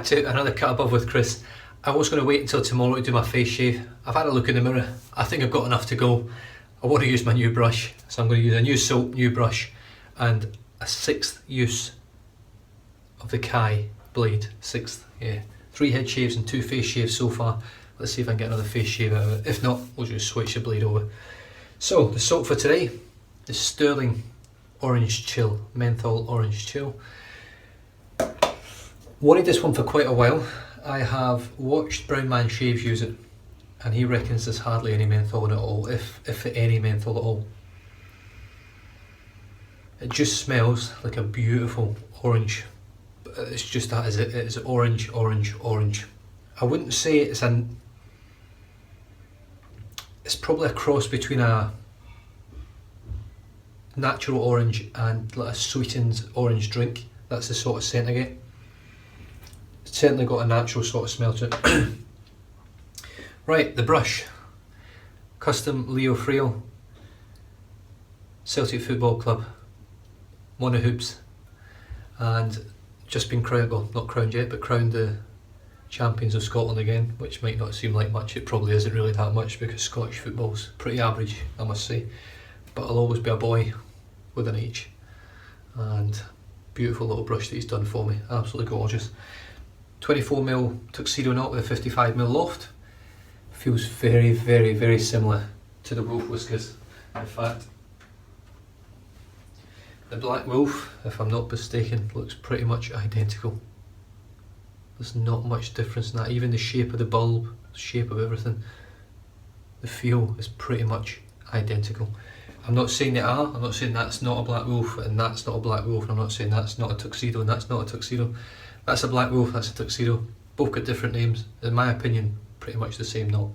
back to another cut above with Chris. I was going to wait until tomorrow to do my face shave. I've had a look in the mirror. I think I've got enough to go. I want to use my new brush, so I'm going to use a new soap, new brush, and a 6th use of the Kai blade. 6th, yeah. 3 head shaves and 2 face shaves so far. Let's see if I can get another face shave out of it. If not, we'll just switch the blade over. So, the soap for today is Sterling Orange Chill, Menthol Orange Chill. Wanted this one for quite a while. I have watched Brown Man Shaves use it, and he reckons there's hardly any menthol in it at all, if any menthol at all. It just smells like a beautiful orange. It's just that, is it? It's orange, orange, orange. I wouldn't say it's probably a cross between a natural orange and like a sweetened orange drink. That's the sort of scent I get. It's certainly got a natural sort of smell to it. Right, the brush. Custom Leo Frail, Celtic Football Club, Mon The Hoops, and just been crowned, well not crowned yet, but crowned the champions of Scotland again, which might not seem like much. It probably isn't really that much because Scottish football's pretty average, I must say. But I'll always be a boy with an H. And beautiful little brush that he's done for me, absolutely gorgeous. 24mm tuxedo knot with a 55mm loft. Feels very, very, very similar to the Wolf whiskers. In fact, the Black Wolf, if I'm not mistaken, looks pretty much identical. There's not much difference in that. Even the shape of the bulb, the shape of everything, the feel is pretty much identical. I'm not saying they are. I'm not saying that's not a Black Wolf and that's not a Black Wolf, and I'm not saying that's not a tuxedo and that's not a tuxedo. That's a Black Wolf, that's a tuxedo. Both got different names. In my opinion, pretty much the same knot.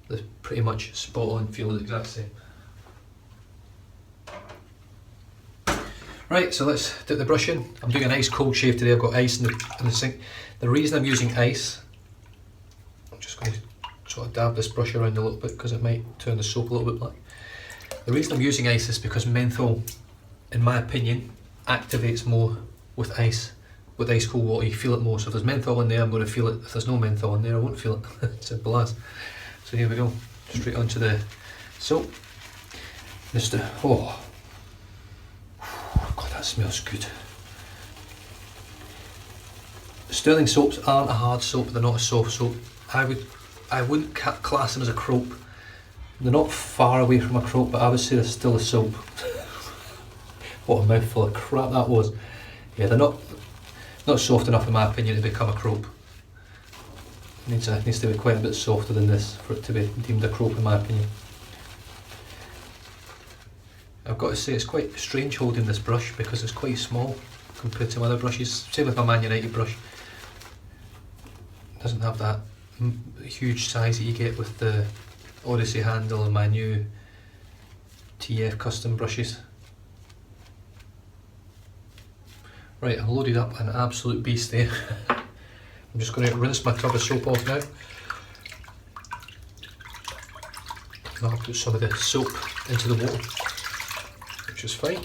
They're pretty much spot on, feel the exact same. Right, so let's dip the brush in. I'm doing an ice cold shave today. I've got ice in the sink. The reason I'm using ice, I'm just going to sort of dab this brush around a little bit because it might turn the soap a little bit black. The reason I'm using ice is because menthol, in my opinion, activates more with ice. With ice cold water, you feel it more. So if there's menthol in there, I'm going to feel it. If there's no menthol in there, I won't feel it. Simple as. So here we go, straight onto the soap. Oh, God, that smells good. Sterling soaps aren't a hard soap, they're not a soft soap. I wouldn't class them as a croap. They're not far away from a croap, but I would say they're still a soap. What a mouthful of crap that was. Yeah, they're not soft enough in my opinion to become a croap. It needs to be quite a bit softer than this for it to be deemed a croap in my opinion. I've got to say it's quite strange holding this brush because it's quite small compared to my other brushes. Same with my Man United brush. It doesn't have that huge size that you get with the Odyssey handle and my new TF custom brushes. Right, I've loaded up an absolute beast there. I'm just going to rinse my tub of soap off now. And I'll put some of the soap into the water, which is fine.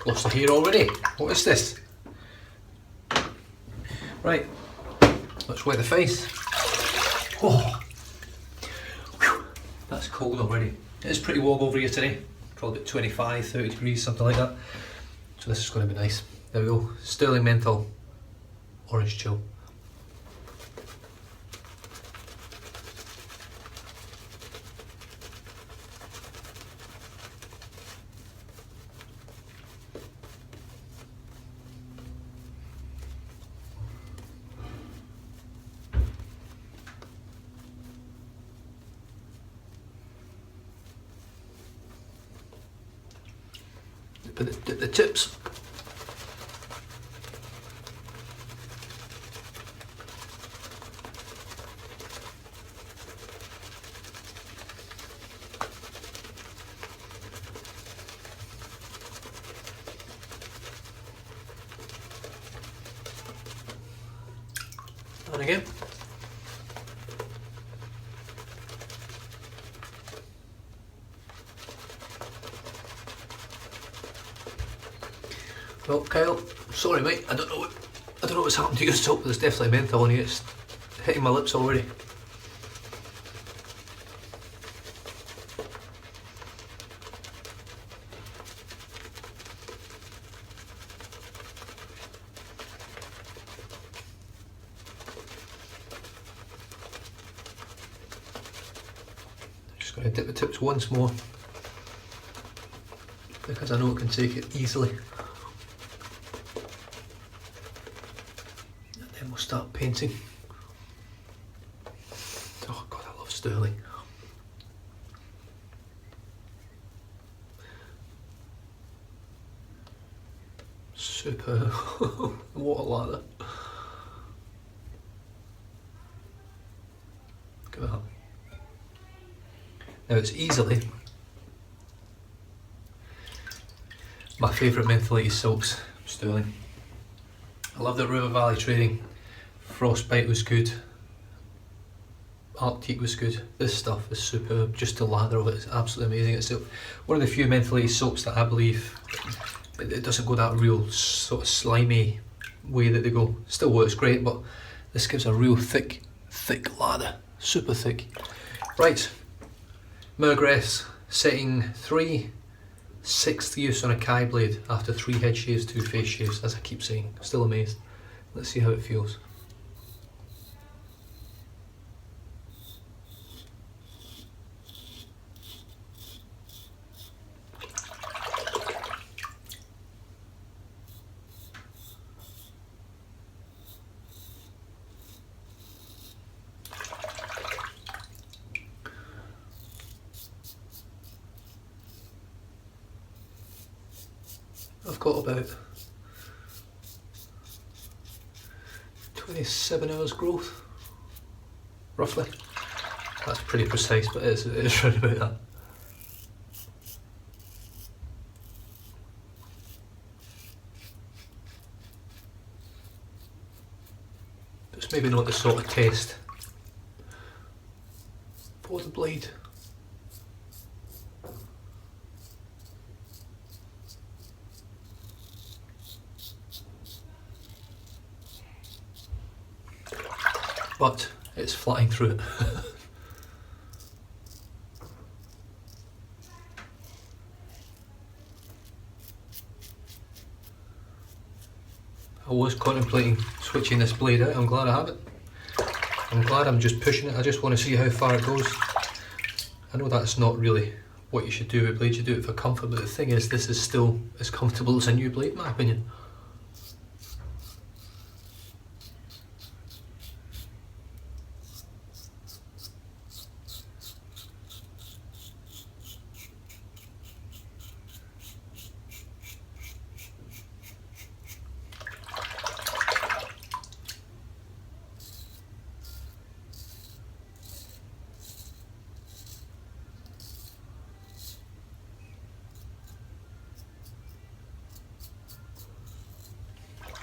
Lost the hair already. What is this? Right, let's wet the face. Oh, whew, that's cold already. It is pretty warm over here today. Probably about 25, 30 degrees, something like that. So this is going to be nice. There we go. Sterling Menthol Orange Chill. Put the tips. And again. Well, Kyle, sorry mate, I don't know what's happened to your soap, but there's definitely menthol in here. It's hitting my lips already. Just going to dip the tips once more, because I know it can take it easily. And then we'll start painting. Oh God, I love sterling. Superb. What a lather. Look at that. Now it's easily my favourite mentholated soaps, sterling. I love that River Valley trading. Frostbite was good. Arctique was good. This stuff is superb. Just the lather of it is absolutely amazing. It's one of the few mentholated soaps that I believe it doesn't go that real sort of slimy way that they go. Still works great, but this gives a real thick lather. Super thick. Right, Murgress setting 3, 6th use on a Kai blade after 3 head shaves, 2 face shaves, as I keep saying. Still amazed. Let's see how it feels. I've got about 27 hours growth, roughly. That's pretty precise, but it is right about that. It's maybe not the sort of taste for the blade. But it's flying through it. I was contemplating switching this blade out. I'm glad I have it. I'm glad I'm just pushing it. I just want to see how far it goes. I know that's not really what you should do with blades. You do it for comfort, but the thing is, this is still as comfortable as a new blade in my opinion.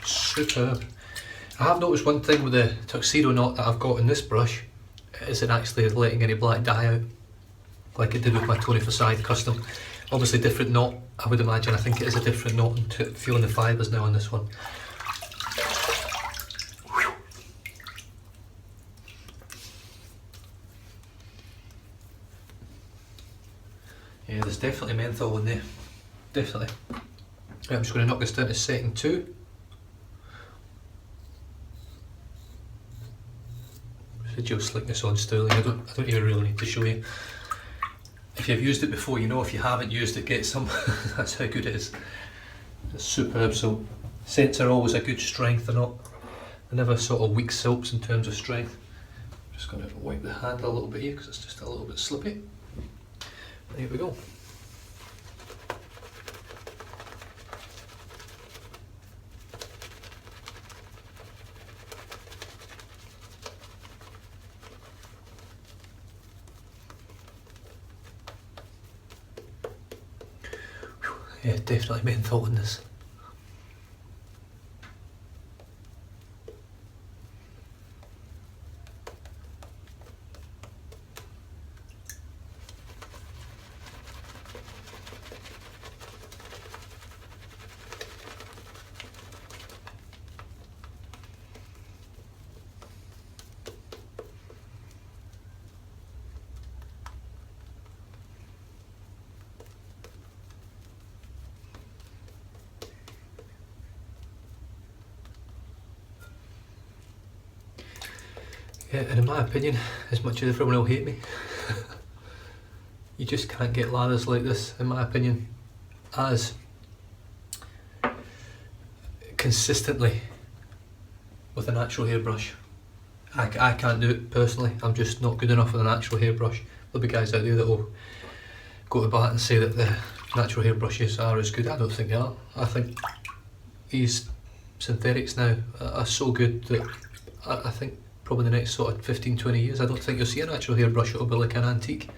Superb. I have noticed one thing with the tuxedo knot that I've got in this brush. It isn't actually letting any black dye out like it did with my Tony Forsyth custom. Obviously different knot, I would imagine. I think it is a different knot, and feeling the fibres now on this one. Yeah, there's definitely menthol in there. Definitely. Right, I'm just going to knock this down to setting 2. Residual slickness on sterling. I don't even really need to show you. If you've used it before, you know. If you haven't used it, get some. That's how good it is. It's superb. So scents are always a good strength. They're never sort of weak soaps in terms of strength. I'm just going to wipe the hand a little bit here because it's just a little bit slippy. And here we go. Yeah, definitely menthol in this. Yeah, and in my opinion, as much as everyone will hate me, you just can't get lathers like this, in my opinion, as consistently with a natural hairbrush. I can't do it personally. I'm just not good enough with a natural hairbrush. There'll be guys out there that will go to bat and say that the natural hairbrushes are as good. I don't think they are. I think these synthetics now are so good that I think probably the next sort of 15-20 years I don't think you'll see a natural hairbrush. It'll be like an antique.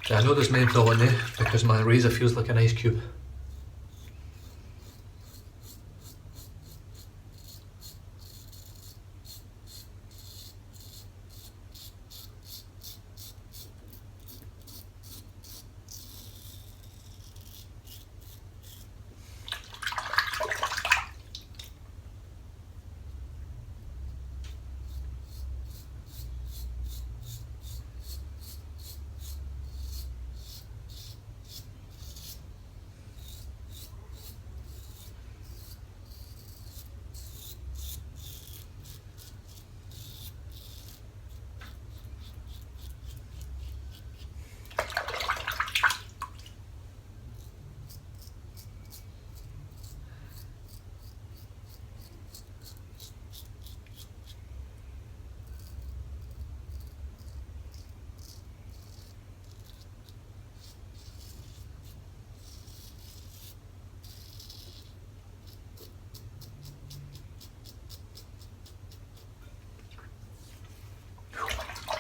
I know there's menthol in there because my razor feels like an ice cube.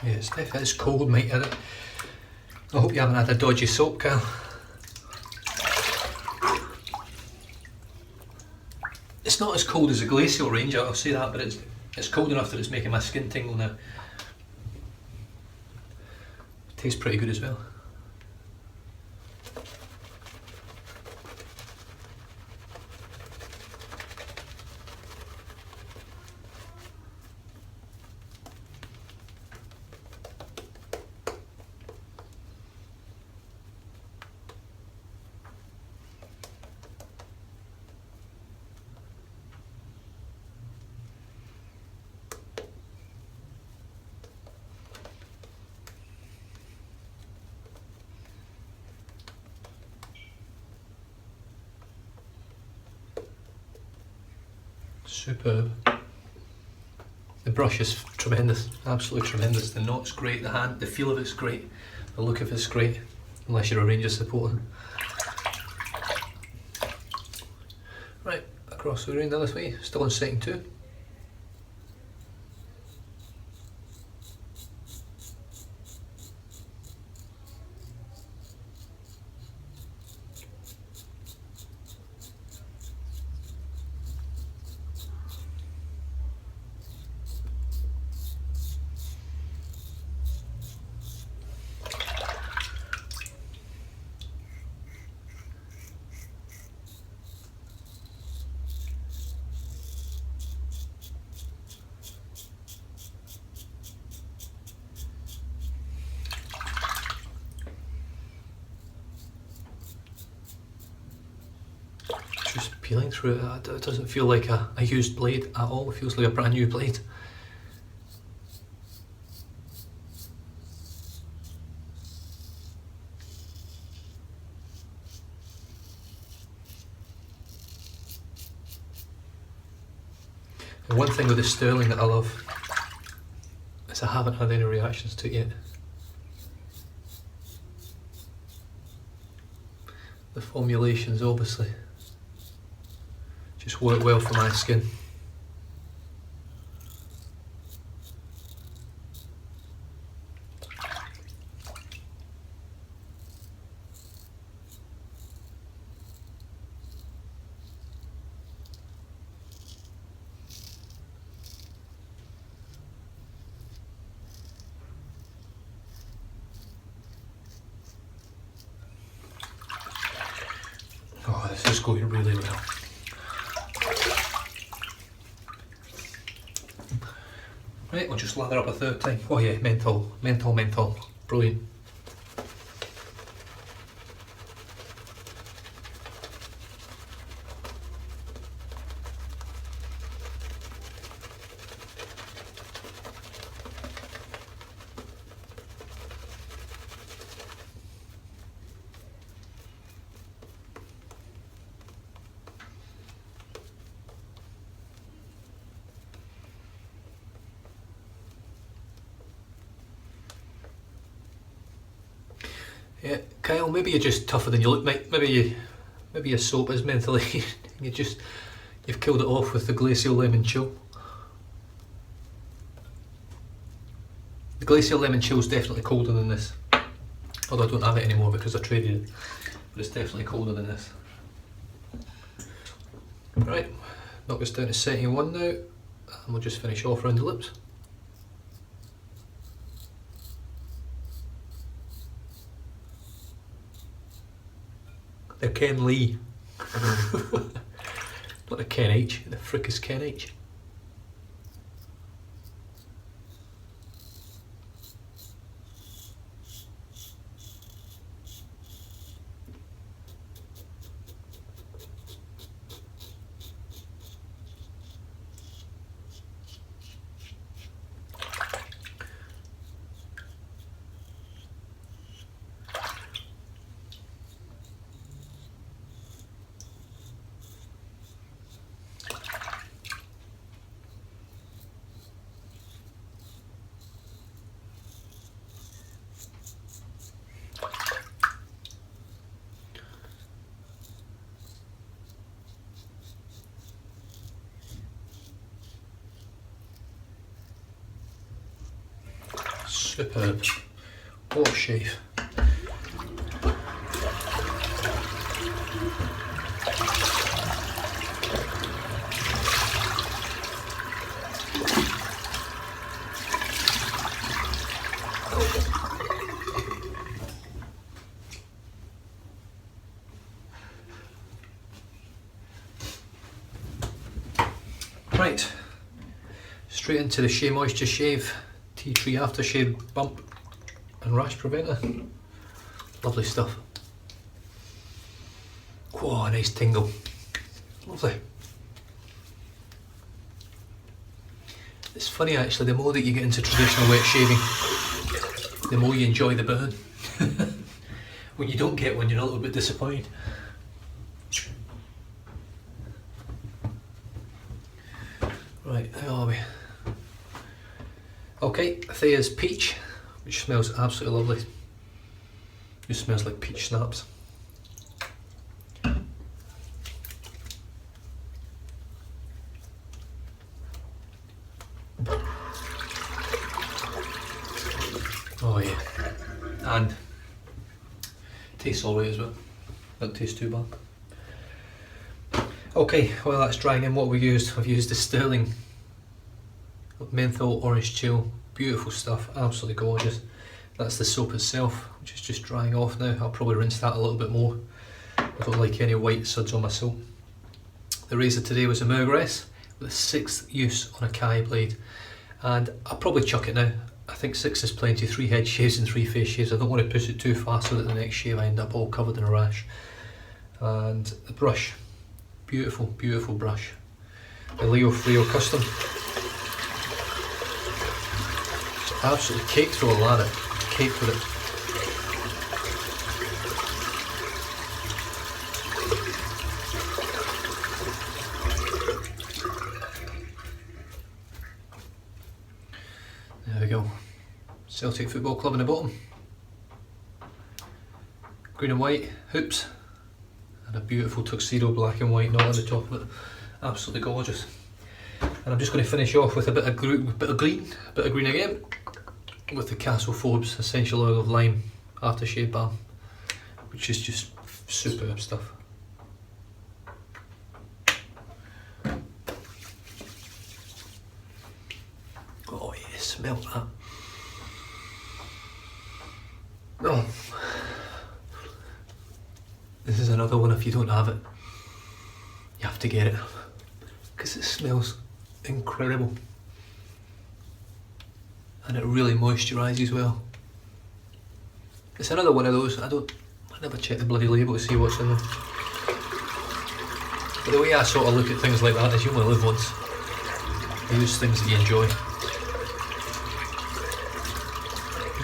Yeah, it's cold, mate. I hope you haven't had a dodgy soap, Cal. It's not as cold as a glacial range, I'll say that, but it's cold enough that it's making my skin tingle now. It tastes pretty good as well. Superb. The brush is tremendous, absolutely tremendous. The knot's great, the feel of it's great, the look of it's great, unless you're a Ranger supporter. Right, across the room the other way, still on setting 2. Just peeling through it, it doesn't feel like a used blade at all. It feels like a brand new blade. And one thing with the sterling that I love is I haven't had any reactions to it yet. The formulations obviously just work well for my skin. going really well. Right, we'll just lather up a third time. Oh yeah, menthol. Brilliant. Yeah, Kyle, maybe you're just tougher than you look, mate. Maybe your soap is mentally. You've killed it off with the glacial lemon chill. The glacial lemon chill is definitely colder than this. Although I don't have it anymore because I traded it. But it's definitely colder than this. Right, knock this down to setting 1 now, and we'll just finish off around the lips. They're Ken Lee. Not a Ken H, the frick is Ken H. Superb. What a shave. Right, straight into the Shea Moisture Shave Tea Tree Aftershave Bump and Rash Preventer. Lovely stuff. Whoa, a nice tingle. Lovely. It's funny actually, the more that you get into traditional wet shaving, the more you enjoy the burn. When you don't get one, you're a little bit disappointed. Right, how are we? Okay, Thea's Peach, which smells absolutely lovely. Just smells like peach schnapps. Oh yeah, and tastes alright as well. Doesn't taste too bad. Okay, while that's drying in, what have we used? I've used the Sterling Menthol Orange Chill. Beautiful stuff, absolutely gorgeous. That's the soap itself, which is just drying off now. I'll probably rinse that a little bit more. I don't like any white suds on my soap. The razor today was a Murgress with a 6th use on a Kai blade, and I'll probably chuck it now. I think 6 is plenty, 3 head shaves and 3 face shaves. I don't want to push it too far so that the next shave I end up all covered in a rash. And the brush, beautiful, beautiful brush. The Leo Fleo Custom. It's absolutely caked through a ladder, caked with it. There we go. Celtic Football Club in the bottom. Green and white hoops. And a beautiful tuxedo black and white knot at the top of it. Absolutely gorgeous. And I'm just going to finish off with a bit of green again, with the Castle Forbes Essential Oil of Lime Aftershave Balm, which is just superb stuff. Oh yeah, smell that. Oh. This is another one if you don't have it. to get it because it smells incredible and it really moisturises well. It's another one of those, I never check the bloody label to see what's in them. But the way I sort of look at things like that is you only live once. Use things that you enjoy.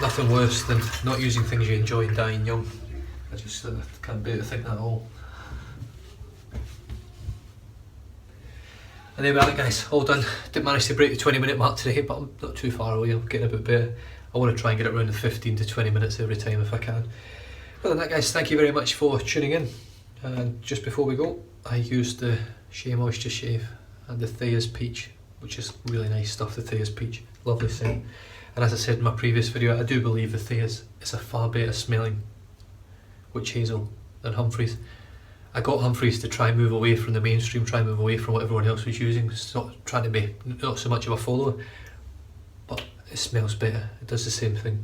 Nothing worse than not using things you enjoy and dying young. I just can't bear to think that at all. Anyway, right guys, all done. Didn't manage to break the 20-minute mark today, but I'm not too far away. I'm getting a bit better. I want to try and get it around the 15 to 20 minutes every time if I can. Other than that guys, thank you very much for tuning in. And just before we go, I used the Shea Moisture Shave and the Thea's Peach, which is really nice stuff, the Thea's Peach. Lovely scent. And as I said in my previous video, I do believe the Thea's is a far better smelling witch hazel than Humphreys. I got Humphreys to try and move away from the mainstream, try and move away from what everyone else was using. It's not trying to be not so much of a follower, but it smells better. It does the same thing.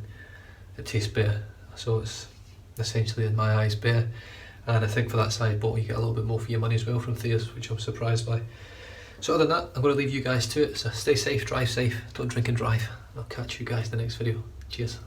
It tastes better. So it's essentially, in my eyes, better. And I think for that size bottle you get a little bit more for your money as well from Thea's, which I'm surprised by. So other than that, I'm going to leave you guys to it. So stay safe, drive safe, don't drink and drive. I'll catch you guys in the next video. Cheers.